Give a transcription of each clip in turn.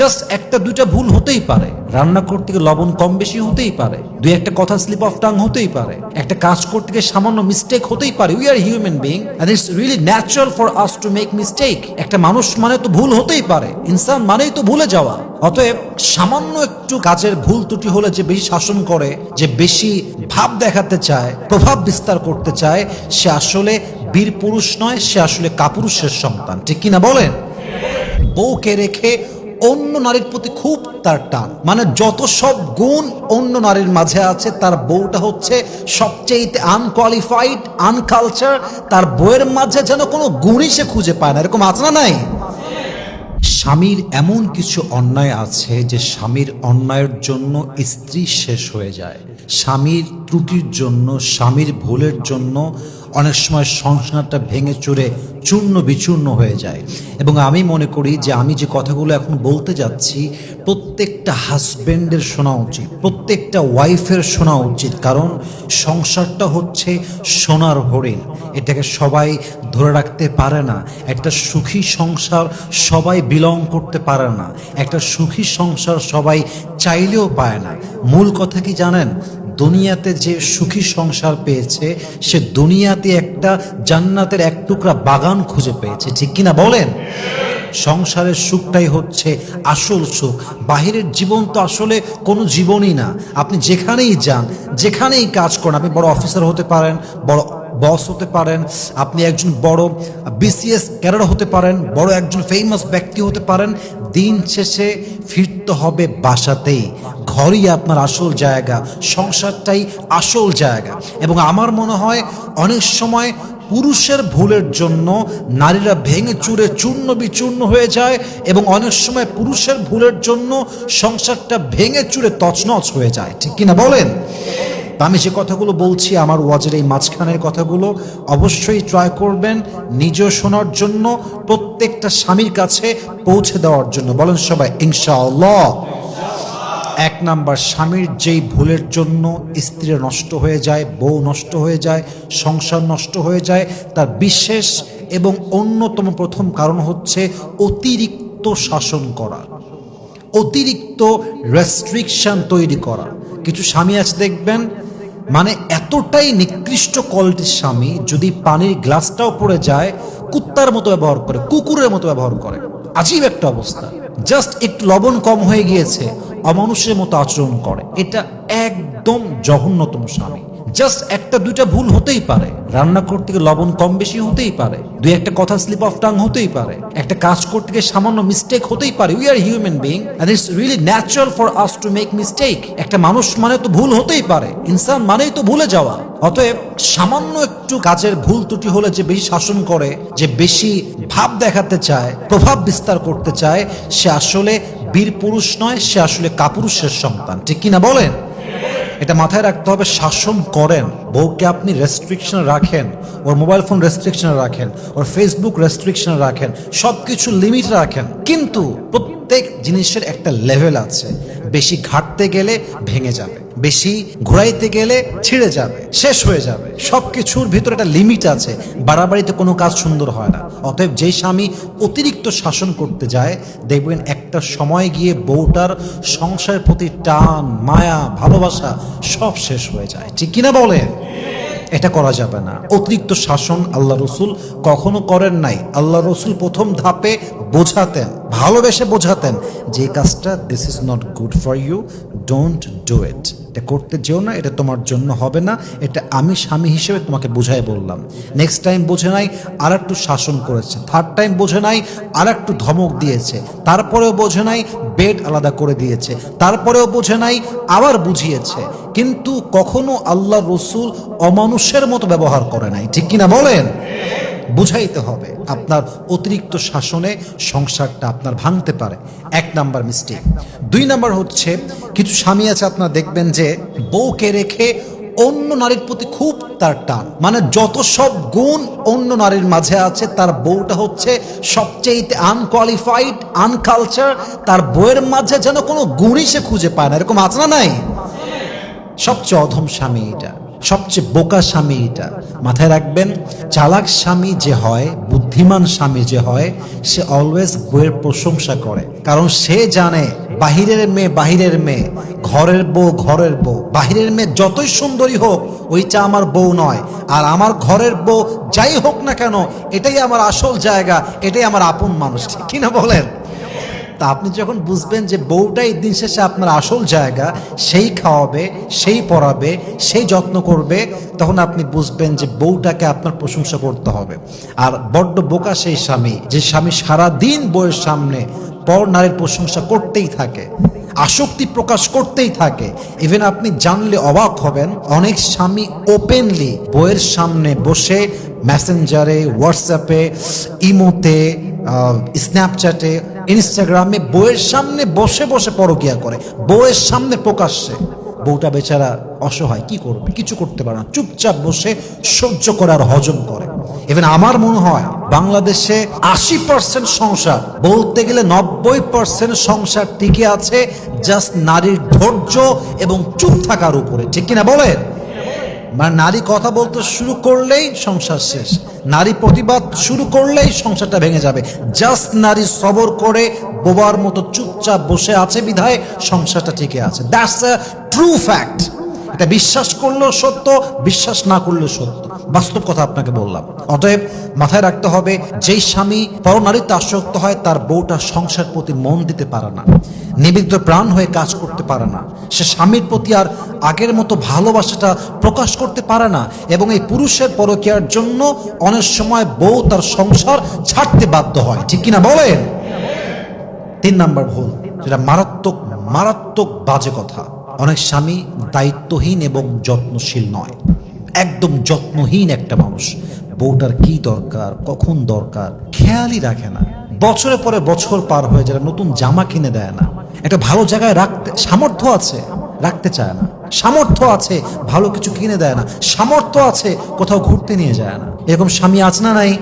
Just একটা দুইটা ভুল হতেই পারে, রান্না করতে গিয়ে লবণ কম বেশি হতেই পারে, দুই একটা কথা স্লিপ অফ টাং হতেই পারে, একটা কাজ করতে গিয়ে সামান্য মিস্টেক হতেই পারে। We are human being and it's really natural for us to make mistake. একটা মানুষ মানে তো ভুল হতেই পারে, ইনসান মানেই তো ভুলে যাওয়া। অতএব সামান্য একটু কাজের ভুল ত্রুটি হলে যে বেশি শাসন করে, যে বেশি ভাব দেখাতে চায়, প্রভাব বিস্তার করতে চায়, সে আসলে বীর পুরুষ নয়, সে আসলে কাপুরুষের সন্তান। ঠিক কিনা বলেন? বউকে রেখে অন্য নারীর প্রতি খুব তার টান, মানে যত সব গুণ অন্য নারীর মাঝে আছে, তার বউটা হচ্ছে সবচেয়ে আনকোয়ালিফাইড, আনকালচার। তার বউয়ের মাঝে যেন কোনো গুণই সে খুঁজে পায় না। এরকম আছে না নাই? স্বামীর এমন কিছু অন্যায় আছে যে স্বামীর অন্যায়ের জন্য স্ত্রী শেষ হয়ে যায়। স্বামীর ত্রুটির জন্য, স্বামীর ভুলের জন্য অনেক সময় সংসারটা ভেঙে চুরে চূর্ণ বিচূর্ণ হয়ে যায়। এবং আমি মনে করি যে আমি যে কথাগুলো এখন বলতে যাচ্ছি প্রত্যেকটা হাজব্যান্ডের শোনা উচিত, প্রত্যেকটা ওয়াইফের শোনা উচিত। কারণ সংসারটা হচ্ছে সোনার হরিণ, এটাকে সবাই ধরে রাখতে পারে না। একটা সুখী সংসার সবাই বিলং করতে পারে না, একটা সুখী সংসার সবাই চাইলেও পায় না। মূল কথা কি জানেন? দুনিয়াতে যে সুখী সংসার পেয়েছে সে দুনিয়াতে একটা জান্নাতের এক টুকরা বাগান খুঁজে পেয়েছে। ঠিক কিনা বলেন? সংসারের সুখটাই হচ্ছে আসল সুখ। বাহিরের জীবন তো আসলে কোনো জীবনই না। আপনি যেখানেই যান, যেখানেই কাজ করেন, আপনি বড় অফিসার হতে পারেন, বড় বস হতে পারেন, আপনি একজন বড় বিসিএস ক্যাডার হতে পারেন, বড় একজন ফেমাস ব্যক্তি হতে পারেন, দিন শেষে ফিরতে হবে বাসাতেই। ঘরই আপনার আসল জায়গা, সংসারটাই আসল জায়গা। এবং আমার মনে হয় অনেক সময় পুরুষের ভুলের জন্য নারীরা ভেঙে চুরে চূর্ণ বিচূর্ণ হয়ে যায়, এবং অনেক সময় পুরুষের ভুলের জন্য সংসারটা ভেঙে চুরে তছনছ হয়ে যায়। ঠিক কিনা বলেন? আমি যে কথাগুলো বলছি আমার ওয়াজের এই মাঝখানের কথাগুলো অবশ্যই ট্রাই করবেন নিজেও শোনার জন্য, প্রত্যেকটা স্বামীর কাছে পৌঁছে দেওয়ার জন্য। বলেন সবাই ইনশাআল্লাহ। এক নাম্বার, স্বামীর যেই ভুলের জন্য স্ত্রী নষ্ট হয়ে যায়, বউ নষ্ট হয়ে যায়, সংসার নষ্ট হয়ে যায়, তার বিশেষ এবং অন্যতম প্রথম কারণ হচ্ছে অতিরিক্ত শাসন করা, অতিরিক্ত রেস্ট্রিকশন তৈরি করা। কিছু স্বামী আছে দেখবেন, মানে এতটাই নিকৃষ্ট কোয়ালিটির স্বামী, যদি পানির গ্লাসটাও পড়ে যায় কুত্তার মতো ব্যবহার করে, কুকুরের মতো ব্যবহার করে। আজীব একটা অবস্থা। জাস্ট একটু লবণ কম হয়ে গিয়েছে অমানুষের মতো আচরণ করে। এটা একদম জঘন্যতম স্বামী। জাস্ট একটা দুইটা ভুল হতেই পারে, রান্না করতে গিয়ে লবণ কম বেশি হতেই পারে, দুই একটা কথা স্লিপ অফ টাং হতেই পারে, একটা কাজ করতে গিয়ে সামান্য মিস্টেক হতেই পারে। We are human being and it's really natural for us to make mistake. একটা মানুষ মানে তো ভুল হতেই পারে, ইনসান মানেই তো ভুলে যাওয়া। অতএব সামান্য একটু কাজের ভুল ত্রুটি হলে যে বেশি শাসন করে, যে বেশি ভাব দেখাতে চায়, প্রভাব বিস্তার করতে চায়, সে আসলে বীর পুরুষ নয়, সে আসলে কাপুরুষের সন্তান। ঠিক কিনা বলেন? এটা মাথায় রাখতে হবে। শাসন করেন, বউকে আপনি রেস্ট্রিকশনে রাখেন, ওর মোবাইল ফোন রেস্ট্রিকশনে রাখেন, ওর ফেসবুক রেস্ট্রিকশনে রাখেন, সব কিছু লিমিট রাখেন। কিন্তু প্রত্যেক জিনিসের একটা লেভেল আছে। বেশি ঘাটতে গেলে ভেঙে যাবে, বেশি ঘুরাইতে গেলে ছিঁড়ে যাবে, শেষ হয়ে যাবে। সব কিছুর ভিতরে একটা লিমিট আছে। বাড়াবাড়িতে কোনো কাজ সুন্দর হয় না। অতএব যেই স্বামী অতিরিক্ত শাসন করতে যায়, দেখবেন একটা সময় গিয়ে বউটার সংসারের প্রতি টান, মায়া, ভালোবাসা সব শেষ হয়ে যায়। ঠিক কিনা বলেন? এটা করা যাবে না। অতিরিক্ত শাসন আল্লাহ রসুল কখনো করেন নাই। আল্লাহ রসুল প্রথম ধাপে বোঝাতেন, ভালোবেসে বোঝাতেন যে কাজটা this is not good for you, don't do it. এটা করতে যেও না, এটা তোমার জন্য হবে না। এটা আমি স্বামী হিসেবে তোমাকে বুঝাই বললাম। নেক্সট টাইম বোঝে নাই, আর একটু শাসন করেছে। থার্ড টাইম বোঝে নাই, আর একটু ধমক দিয়েছে। তারপরেও বোঝে নাই, বেড আলাদা করে দিয়েছে। তারপরেও বোঝে নাই, আবার বুঝিয়েছে। কিন্তু কখনো আল্লাহ রসুল অমানুষের মতো ব্যবহার করে নাই। ঠিক কিনা বলেন? বুঝাইতে হবে। আপনার অতিরিক্ত শাসনে সংসারটা আপনার ভাঙতে পারে। এক নাম্বার মিস্টেক। দুই নাম্বার হচ্ছে, কিছু স্বামী আছে আপনারা দেখবেন যে বউকে রেখে অন্য নারীর প্রতি খুব তার টান, মানে যত সব গুণ অন্য নারীর মাঝে আছে, তার বউটা হচ্ছে সবচেয়ে আনকোয়ালিফাইড, আনকালচার। তার বউয়ের মাঝে যেন কোনো গুণই সে খুঁজে পায় না। এরকম আছে না নাই? সবচেয়ে অধম স্বামী এটা। সবচেয়ে বোকা স্বামী এটা। মাথায় রাখবেন, চালাক স্বামী যে হয়, বুদ্ধিমান স্বামী যে হয়, সে অলওয়েজ বউয়ের প্রশংসা করে। কারণ সে জানে বাহিরের মেয়ে, ঘরের বউ, বাহিরের মেয়ে যতই সুন্দরী হোক ওইটা আমার বউ নয়, আর আমার ঘরের বউ যাই হোক না কেন এটাই আমার আসল জায়গা, এটাই আমার আপন মানুষ, ঠিক কিনা বলেন? তা আপনি যখন বুঝবেন যে বউটাই দিন শেষে আপনার আসল জায়গা, সেই খাওয়াবে, সেই পড়াবে, সেই যত্ন করবে, তখন আপনি বুঝবেন যে বউটাকে আপনার প্রশংসা করতে হবে। আর বড্ড বোকা সেই স্বামী, যে স্বামী সারাদিন বউয়ের সামনে পর নারীর প্রশংসা করতেই থাকে, আসক্তি প্রকাশ করতেই থাকে। ইভেন আপনি জানলে অবাক হবেন, অনেক স্বামী ওপেনলি বউয়ের সামনে বসে মেসেঞ্জারে, হোয়াটসঅ্যাপে, ইমোতে, স্ন্যাপচ্যাটে, ইনস্টাগ্রামে বউয়ের সামনে বসে বসে পরকিয়া করে, বউয়ের সামনে প্রকাশ্যে। বউটা বেচারা অসহায়, কি করবে? কিছু করতে পারে না, চুপচাপ বসে সহ্য করে আর হজম করে। ইভেন আমার মনে হয় বাংলাদেশে 80% সংসার, বলতে গেলে 90% সংসার টিকে আছে জাস্ট নারীর ধৈর্য এবং চুপ থাকার উপরে, ঠিক কিনা বলেন? মানে নারী কথা বলতে শুরু করলেই সংসার শেষ, নারী প্রতিবাদ শুরু করলেই সংসারটা ভেঙে যাবে। জাস্ট নারী সবর করে বোবার মতো চুপচাপ বসে আছে বিধায় সংসারটা টিকে আছে। That's a true fact. এটা বিশ্বাস করলেও সত্য, বিশ্বাস না করলেও সত্য, বাস্তব কথা আপনাকে বললাম। অতএব মাথায় রাখতে হবে, যেই স্বামী পরনারীতে আসক্ত হয় তার বউটা সংসার প্রতি মন দিতে পারে না, নিবেদিত প্রাণ হয়ে কাজ করতে পারে না, সে স্বামীর প্রতি আর আগের মতো ভালোবাসাটা প্রকাশ করতে পারে না, এবং এই পুরুষের পরকীয়ার জন্য অনেক সময় বউ তার সংসার ছাড়তে বাধ্য হয়, ঠিক কিনা বলেন? 3 নাম্বার ভুল, যেটা মারাত্মক মারাত্মক বাজে কথা, অনেক স্বামী দায়িত্বহীন এবং যত্নশীল নয়। একদম যত্নহীন একটা মানুষ, বউটার কি দরকার, কখন দরকার খেয়ালই রাখে না। বছরের পরে বছর পার হয়ে যায়, নতুন জামা কিনে দেয় না, একটা ভালো জায়গায় রাখতে সামর্থ্য আছে, রাখতে চায় না, সামর্থ্য আছে ভালো কিছু কিনে দেয় না, সামর্থ্য আছে কোথাও ঘুরতে নিয়ে যায় না। এরকম স্বামী আছে না নাই?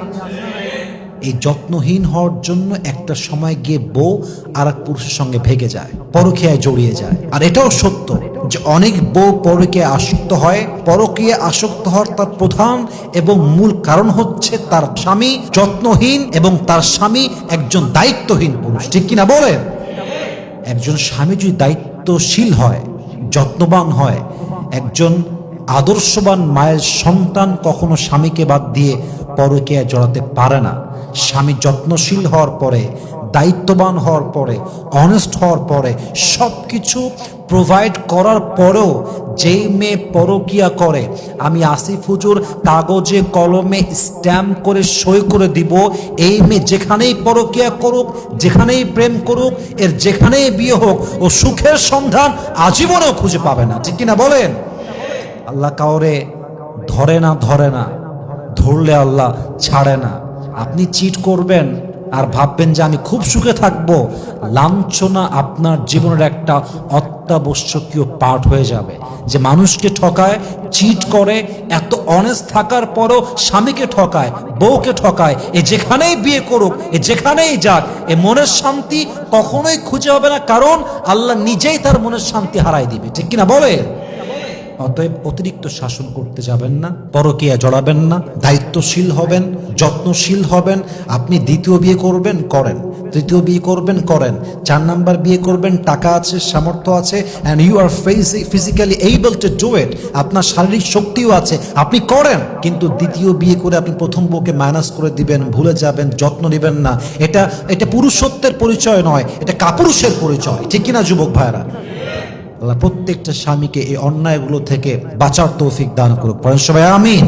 এই যত্নহীন হওয়ার জন্য একটা সময় গিয়ে বউ আর এক পুরুষের সঙ্গে ভেগে যায়, পরকীয়ায় জড়িয়ে যায়। আর এটাও সত্য যে অনেক বউ পরকীয়ায় আসক্ত হয়। পরকীয়ায় আসক্ত হওয়ার তার প্রধান এবং মূল কারণ হচ্ছে তার স্বামী যত্নহীন এবং তার স্বামী একজন দায়িত্বহীন পুরুষ, ঠিক কিনা বলেন? একজন স্বামী যদি দায়িত্বশীল হয়, যত্নবান হয়, একজন আদর্শবান মায়ের সন্তান কখনো স্বামীকে বাদ দিয়ে পরকীয়ায় জড়াতে পারে না। স্বামী যত্নশীল হওয়ার পরে, দায়িত্ববান হওয়ার পরে, অনেস্ট হওয়ার পরে, সব কিছু প্রোভাইড করার পরেও যেই মেয়ে পরকীয়া করে, আমি আসিফ হুজুর কাগজে কলমে স্ট্যাম্প করে সই করে দিব, এই মেয়ে যেখানেই পরকীয়া করুক, যেখানেই প্রেম করুক, এর যেখানেই বিয়ে হোক, ও সুখের সন্ধান আজীবনেও খুঁজে পাবে না, ঠিক কিনা বলেন? আল্লাহ কাউরে ধরে না, ধরলে আল্লাহ ছাড়ে না। আপনি চিট করবেন আর ভাববেন যে আমি খুব সুখে থাকবো, লাঞ্ছনা আপনার জীবনের একটা অত্যাবশ্যকীয় পার্ট হয়ে যাবে। যে মানুষকে ঠকায়, চিট করে, এত অনেস্ট থাকার পরও স্বামীকে ঠকায়, বউকে ঠকায়, এ যেখানেই বিয়ে করুক, এ যেখানেই যাক, এ মনের শান্তি কখনোই খুঁজে হবে না, কারণ আল্লাহ নিজেই তার মনের শান্তি হারাই দিবে, ঠিক কিনা বলে? অতএব অতিরিক্ত শাসন করতে যাবেন না, পরকীয়া জড়াবেন না, দায়িত্বশীল হবেন, যত্নশীল হবেন। আপনি দ্বিতীয় বিয়ে করবেন, করেন, তৃতীয় বিয়ে করবেন, করেন, 4 নাম্বার বিয়ে করবেন, টাকা আছে, সামর্থ্য আছে, and you are physically able to do it, আপনার শারীরিক শক্তিও আছে, আপনি করেন। কিন্তু দ্বিতীয় বিয়ে করে আপনি প্রথম বউকে মাইনাস করে দিবেন, ভুলে যাবেন, যত্ন নেবেন না, এটা পুরুষত্বের পরিচয় নয়, এটা কাপুরুষের পরিচয়, ঠিক কিনা যুবক ভাইরা? আল্লাহ প্রত্যেকটা স্বামীকে এই অন্যায়গুলো থেকে বাঁচার তৌফিক দান করুক, পড়েন সবাই আমিন।